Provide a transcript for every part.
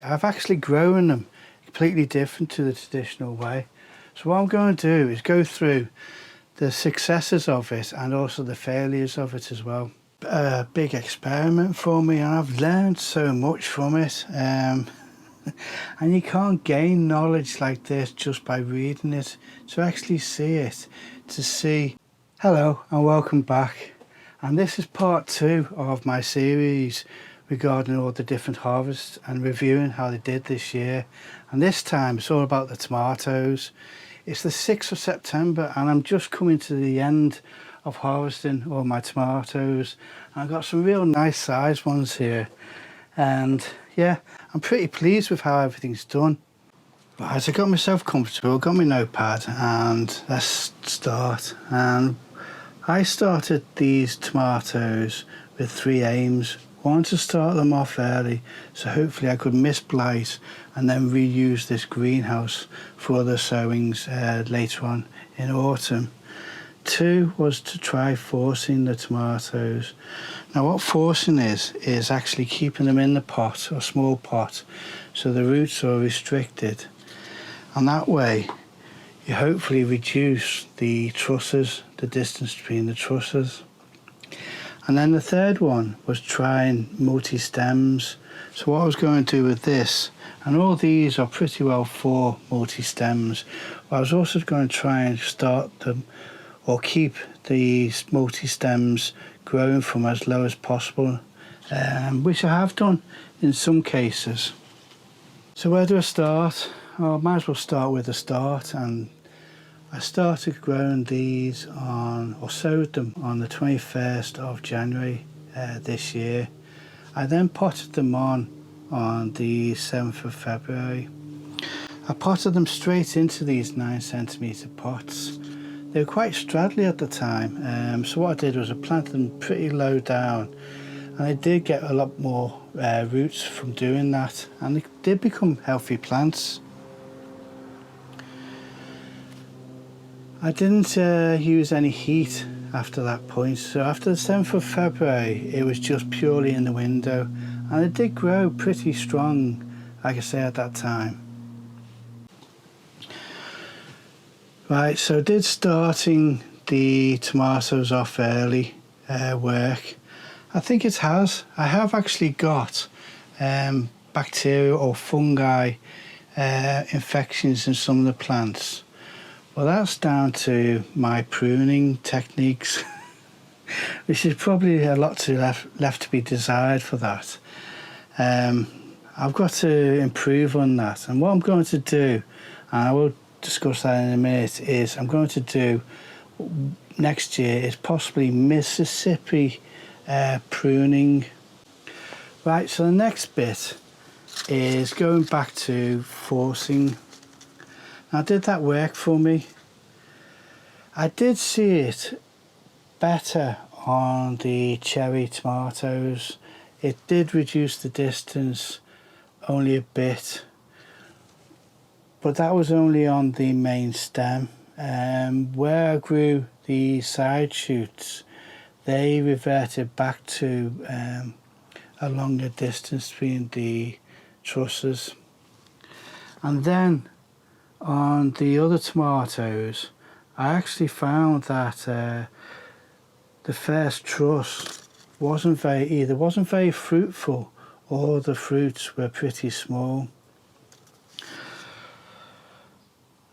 I've actually grown them completely different to the traditional way. So what I'm going to do is go through the successes of it and also the failures of it as well. A big experiment for me, and I've learned so much from it. And you can't gain knowledge like this just by reading it. To actually see it, to see. Hello and welcome back. And this is part 2 of my series regarding all the different harvests and reviewing how they did this year. And this time it's all about the tomatoes. It's the 6th of September and I'm just coming to the end of harvesting all my tomatoes. And I've got some real nice sized ones here. And yeah, I'm pretty pleased with how everything's done. Right, I got myself comfortable, got my notepad, and let's start. And I started these tomatoes with 3 aims. One, to start them off early, so hopefully I could miss blight and then reuse this greenhouse for other sowings later on in autumn. 2 was to try forcing the tomatoes. Now what forcing is actually keeping them in the pot, or small pot, so the roots are restricted. And that way you hopefully reduce the trusses, the distance between the trusses. And then the 3rd one was trying multi-stems. So what I was going to do with this, and all these are pretty well for multi-stems, but I was also going to try and start them or keep these multi-stems growing from as low as possible, which I have done in some cases. So where do I start? Well, I might as well start with the start, and I started growing these on, or sowed them on the 21st of January this year. I then potted them on the 7th of February. I potted them straight into these 9cm pots. They were quite straddly at the time, so what I did was I planted them pretty low down, and I did get a lot more roots from doing that, and they did become healthy plants. I didn't use any heat after that point, so after the 7th of February it was just purely in the window, and it did grow pretty strong, like I say, at that time. Right, so did starting the tomatoes off early work? I think it has. I have actually got bacteria or fungi infections in some of the plants. Well, that's down to my pruning techniques, which is probably a lot left to be desired for that. I've got to improve on that, and what I'm going to do, and I will discuss that in a minute, is I'm going to do next year is possibly Mississippi pruning. Right, so the next bit is going back to forcing. Now, did that work for me? I did see it better on the cherry tomatoes. It did reduce the distance only a bit, but that was only on the main stem. Where I grew the side shoots, they reverted back to a longer distance between the trusses. And then on the other tomatoes, I actually found that the first truss wasn't very fruitful, or the fruits were pretty small.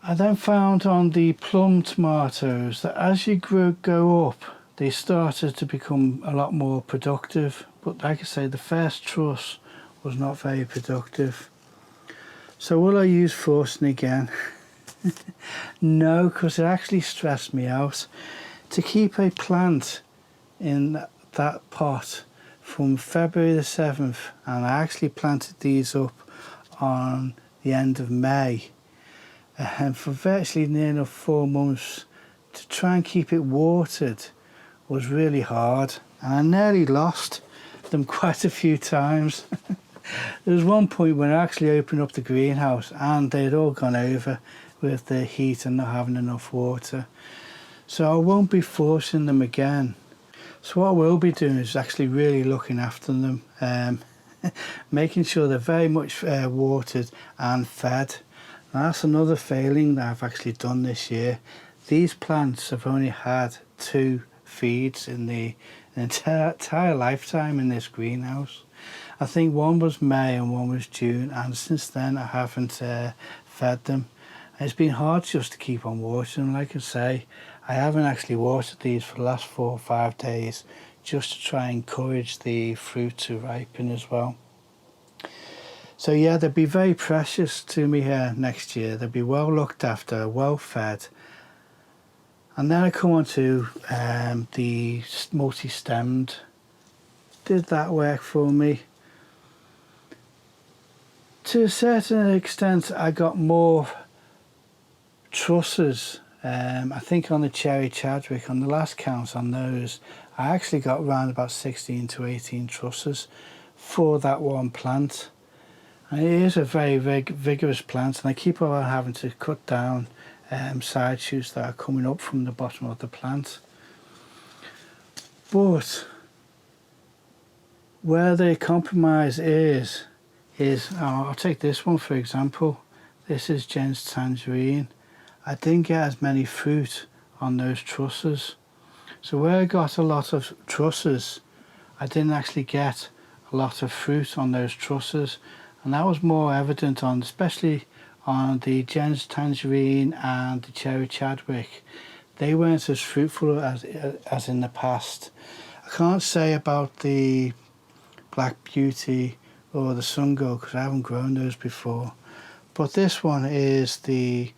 I then found on the plum tomatoes that as you go up, they started to become a lot more productive, but like I say, the first truss was not very productive. So will I use forcing again? No, because it actually stressed me out. To keep a plant in that pot from February the 7th, and I actually planted these up on the end of May, and for virtually near enough 4 months, to try and keep it watered was really hard, and I nearly lost them quite a few times. There was one point when I actually opened up the greenhouse and they'd all gone over with the heat and not having enough water. So I won't be forcing them again. So what I will be doing is actually really looking after them. making sure they're very much watered and fed. Now that's another failing that I've actually done this year. These plants have only had 2 feeds in the entire lifetime in this greenhouse. I think one was May and one was June, and since then I haven't fed them. It's been hard just to keep on watering them. Like I say, I haven't actually watered these for the last 4 or 5 days, just to try and encourage the fruit to ripen as well. So yeah, they'll be very precious to me here next year. They'll be well looked after, well fed. And then I come on to the multi-stemmed. Did that work for me? To a certain extent, I got more trusses. I think on the cherry Chadwick, on the last count on those, I actually got around about 16 to 18 trusses for that one plant. And it is a very vigorous plant, and I keep on having to cut down side shoots that are coming up from the bottom of the plant. But where the compromise is I'll take this one for example. This is Jen's Tangerine. I didn't get as many fruit on those trusses. So where I got a lot of trusses, I didn't actually get a lot of fruit on those trusses. And that was more evident on, especially on the Jen's Tangerine and the Cherry Chadwick. They weren't as fruitful as in the past. I can't say about the Black Beauty or the Sun Gold because I haven't grown those before. But this one is the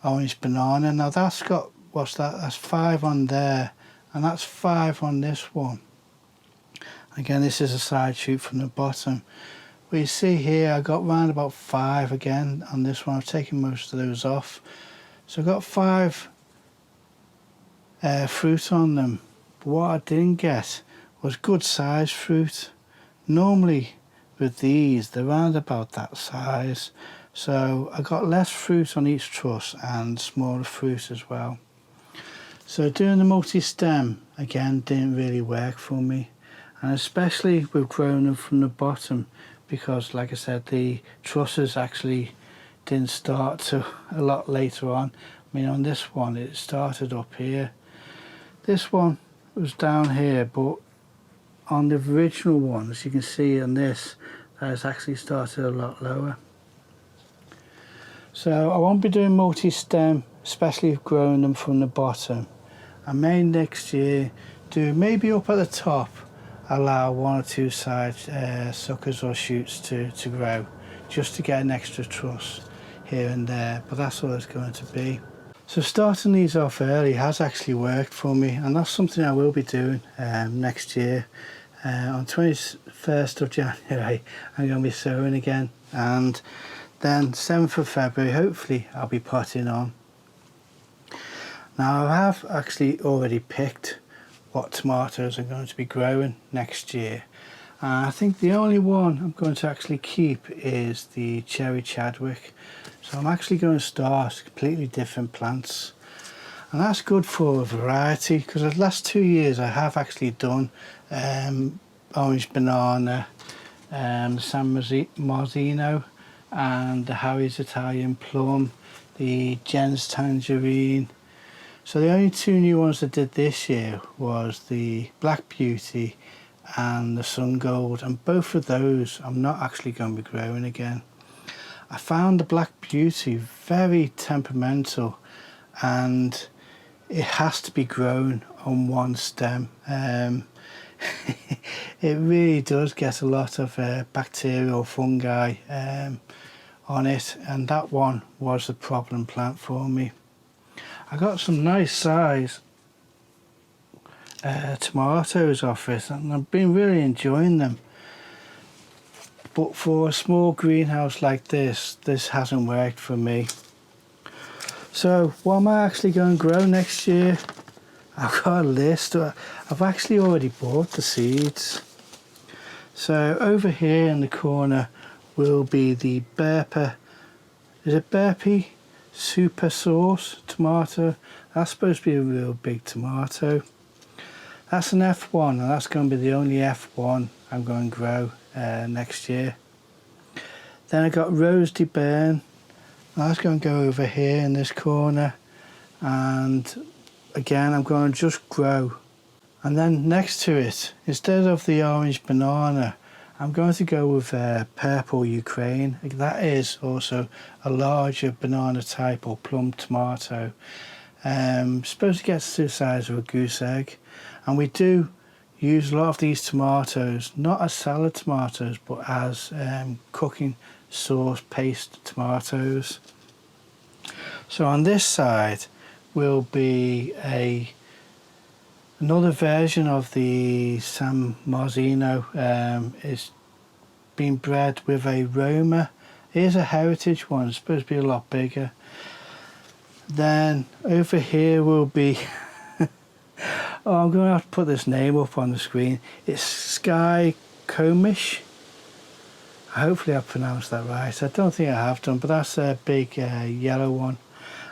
Orange Banana. Now that's got, what's that? That's 5 on there, and that's 5 on this one. Again, this is a side shoot from the bottom. But you see here, I got round about 5 again on this one. I've taken most of those off. So I got 5 fruit on them. But what I didn't get was good size fruit. Normally with these, they're around about that size. So I got less fruit on each truss and smaller fruit as well. So doing the multi-stem again didn't really work for me. And especially with growing them from the bottom, because like I said, the trusses actually didn't start till a lot later on. I mean, on this one it started up here. This one was down here, but on the original one, as you can see on this, that has actually started a lot lower. So I won't be doing multi-stem, especially if growing them from the bottom. I may next year do maybe up at the top, allow 1 or 2 side suckers or shoots to grow, just to get an extra truss here and there, but that's all it's going to be. So starting these off early has actually worked for me, and that's something I will be doing next year. On 21st of January I'm going to be sowing again, and then 7th of February hopefully I'll be potting on. Now I have actually already picked what tomatoes I'm going to be growing next year. I think the only one I'm going to actually keep is the Cherry Chadwick. So I'm actually going to start completely different plants. And that's good for a variety, because the last 2 years I have actually done Orange Banana, San Marzino, and the Harry's Italian Plum, the Jen's Tangerine. So the only 2 new ones I did this year was the Black Beauty and the Sun Gold, and both of those I'm not actually going to be growing again. I found the Black Beauty very temperamental, and it has to be grown on one stem. It really does get a lot of bacterial fungi on it, and that one was the problem plant for me. I got some nice size tomatoes off it, and I've been really enjoying them. But for a small greenhouse like this, this hasn't worked for me. So what am I actually going to grow next year? I've got a list. I've actually already bought the seeds. So over here in the corner will be the Burpee, is it Burpee Super Sauce tomato. That's supposed to be a real big tomato. That's an F1, and that's going to be the only F1 I'm going to grow next year. Then I got Rosy Burn. That's going to go over here in this corner, and again I'm going to just grow. And then next to it, instead of the orange banana, I'm going to go with purple Ukraine. That is also a larger banana type or plum tomato. Supposed to get to the size of a goose egg. And we do use a lot of these tomatoes, not as salad tomatoes, but as cooking sauce paste tomatoes. So on this side will be another version of the San Marzino. Is being bred with a Roma. Here's a heritage one, it's supposed to be a lot bigger. Then over here will be oh, I'm going to have to put this name up on the screen. It's Sky Comish. Hopefully I pronounced that right. I don't think I have done, but that's a big yellow one.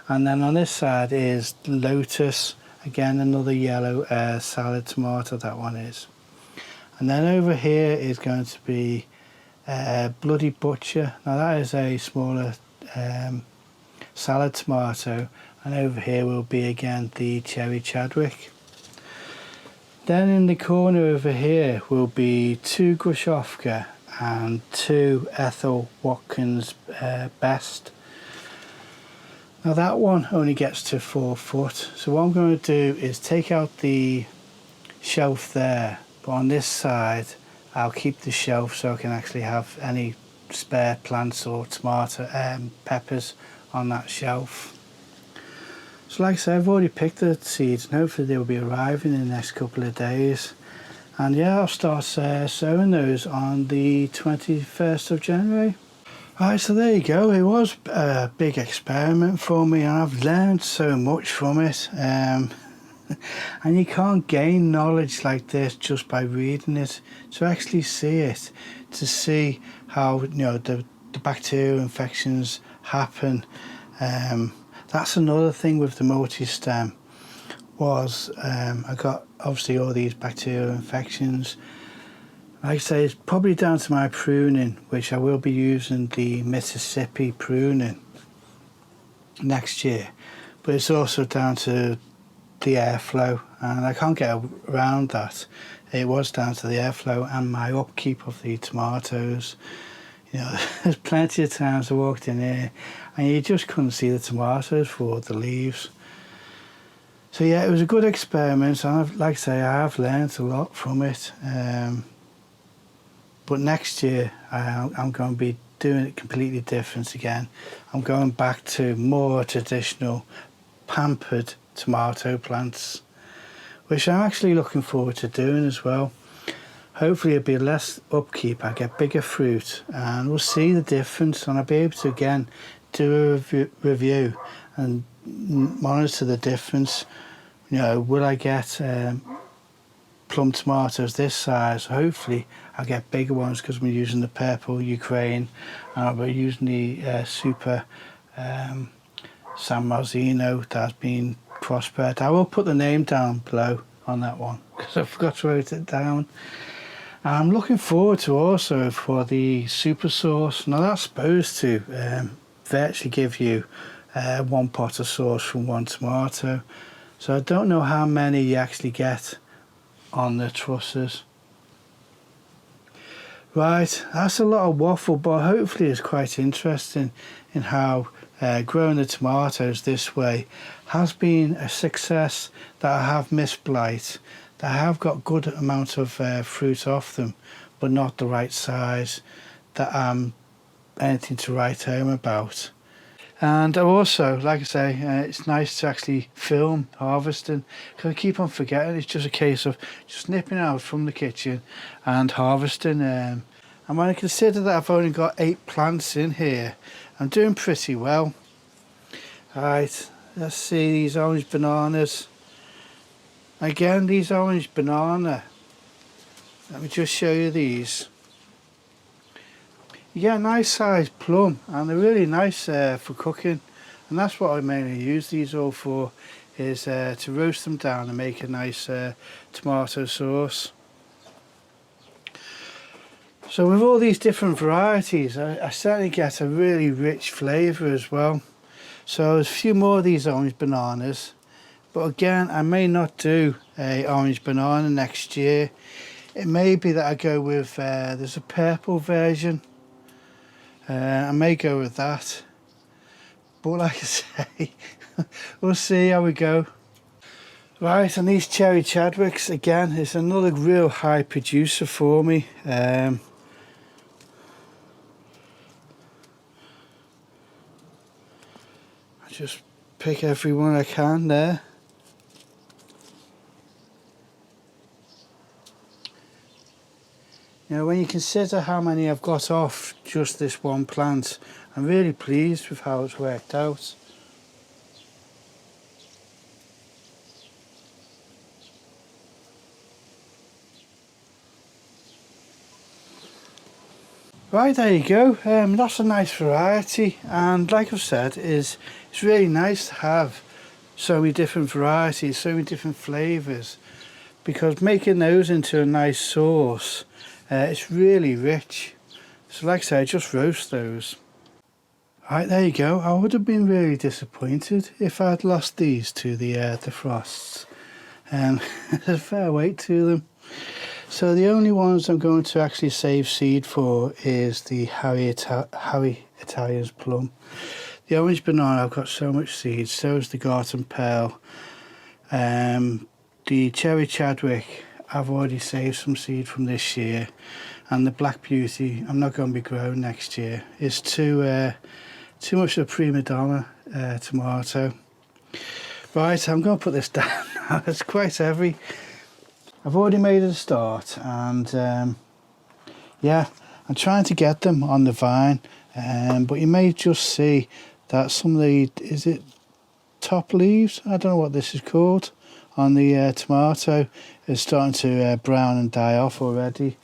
And then on this side is Lotus. Again, another yellow salad tomato, that one is. And then over here is going to be Bloody Butcher. Now that is a smaller salad tomato. And over here will be again the Cherry Chadwick. Then in the corner over here will be 2 Grushovka and 2 Ethel Watkins Best. Now that one only gets to 4 foot, so what I'm going to do is take out the shelf there, but on this side I'll keep the shelf so I can actually have any spare plants or tomato peppers on that shelf. So like I said, I've already picked the seeds and hopefully they will be arriving in the next couple of days. And yeah, I'll start sowing those on the 21st of January. Right, so there you go. It was a big experiment for me and I've learned so much from it. And you can't gain knowledge like this just by reading it. To actually see it, to see how the bacterial infections happen. That's another thing with the multi-stem was I got obviously all these bacterial infections. Like I say, it's probably down to my pruning, which I will be using the Mississippi pruning next year, but it's also down to the airflow, and I can't get around that. It was down to the airflow and my upkeep of the tomatoes. There's plenty of times I walked in here and you just couldn't see the tomatoes for the leaves. So yeah, it was a good experiment, and like I say, I have learned a lot from it. But next year I'm going to be doing it completely different again. I'm going back to more traditional pampered tomato plants, which I'm actually looking forward to doing as well. Hopefully it'll be less upkeep, I get bigger fruit, and we'll see the difference, and I'll be able to again do a review and monitor the difference. Will I get plum tomatoes this size? Hopefully I'll get bigger ones because I'm using the purple Ukraine and I'll be using the super San Marzino that's been crossbred. I will put the name down below on that one because I forgot to write it down. I'm looking forward to also for the super sauce. Now that's supposed to virtually give you 1 pot of sauce from 1 tomato, so I don't know how many you actually get on the trusses. Right, that's a lot of waffle, but hopefully it's quite interesting in how growing the tomatoes this way has been a success, that I have missed blight, that I have got good amount of fruit off them, but not the right size that I'm anything to write home about. And also, like I say, it's nice to actually film harvesting, because I keep on forgetting. It's just a case of just nipping out from the kitchen and harvesting. And when I consider that I've only got 8 plants in here, I'm doing pretty well. Right, let's see these orange bananas. Again, these orange banana. Let me just show you these. You get a nice sized plum, and they're really nice for cooking, and that's what I mainly use these all for, is to roast them down and make a nice tomato sauce. So with all these different varieties, I certainly get a really rich flavour as well. So there's a few more of these orange bananas, but again, I may not do a orange banana next year. It may be that I go with, there's a purple version. I may go with that. But like I say, we'll see how we go. Right, and these cherry Chadwicks, again, is another real high producer for me. I just pick every one I can there. You know, when you consider how many I've got off just this one plant, I'm really pleased with how it's worked out. Right, there you go. That's a nice variety, and like I've said, it's really nice to have so many different varieties, so many different flavours, because making those into a nice sauce, it's really rich. So like I say, I just roast those. Right, there you go. I would have been really disappointed if I'd lost these to the frosts. There's a fair weight to them. So the only ones I'm going to actually save seed for is the Harry Italian's plum. The orange banana, I've got so much seed, so is the Garten Pearl. The cherry Chadwick, I've already saved some seed from this year. And the Black Beauty, I'm not going to be growing next year. It's too much of a prima donna tomato. Right, I'm going to put this down now. It's quite heavy. I've already made a start, and yeah, I'm trying to get them on the vine, but you may just see that some of the, is it top leaves? I don't know what this is called, on the tomato is starting to brown and die off already.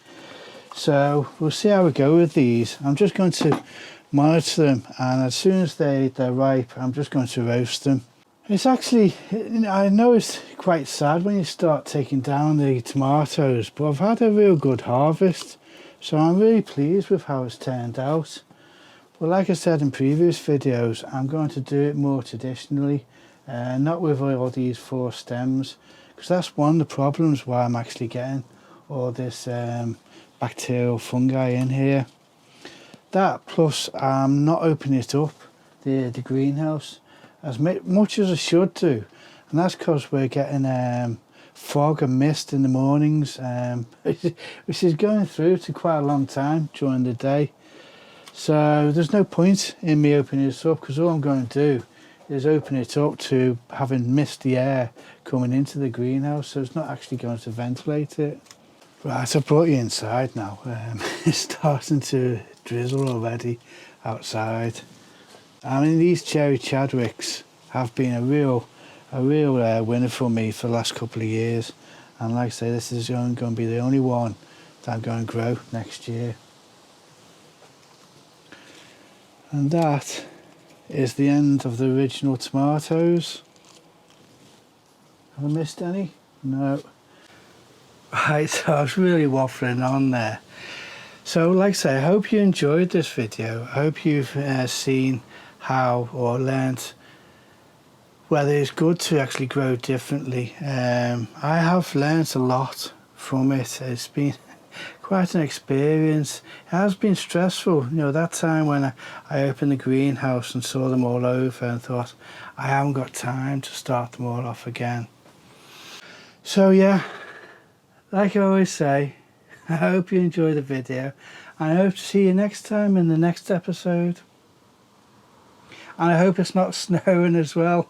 So we'll see how we go with these. I'm just going to monitor them, and as soon as they're ripe, I'm just going to roast them. It's actually, I know it's quite sad when you start taking down the tomatoes, but I've had a real good harvest, so I'm really pleased with how it's turned out. But like I said in previous videos, I'm going to do it more traditionally, not with all these 4 stems, because that's one of the problems why I'm actually getting all this bacterial fungi in here. That plus I'm not opening it up, the greenhouse, as much as I should do, and that's because we're getting fog and mist in the mornings, which is going through to quite a long time during the day. So there's no point in me opening this up, because all I'm going to do is open it up to having misty air coming into the greenhouse, so it's not actually going to ventilate it. Right, I've brought you inside now. It's starting to drizzle already outside. I mean, these cherry Chadwicks have been a real winner for me for the last couple of years, and like I say, this is going to be the only one that I'm going to grow next year. And that is the end of the original tomatoes. Have I missed any? No. Right, so I was really waffling on there. So like I say, I hope you enjoyed this video. I hope you've seen how, or learnt whether it's good to actually grow differently. I have learnt a lot from it. It's been quite an experience. It has been stressful, you know, that time when I opened the greenhouse and saw them all over and thought, I haven't got time to start them all off again. So yeah, like I always say, I hope you enjoyed the video, and I hope to see you next time in the next episode. And I hope it's not snowing as well.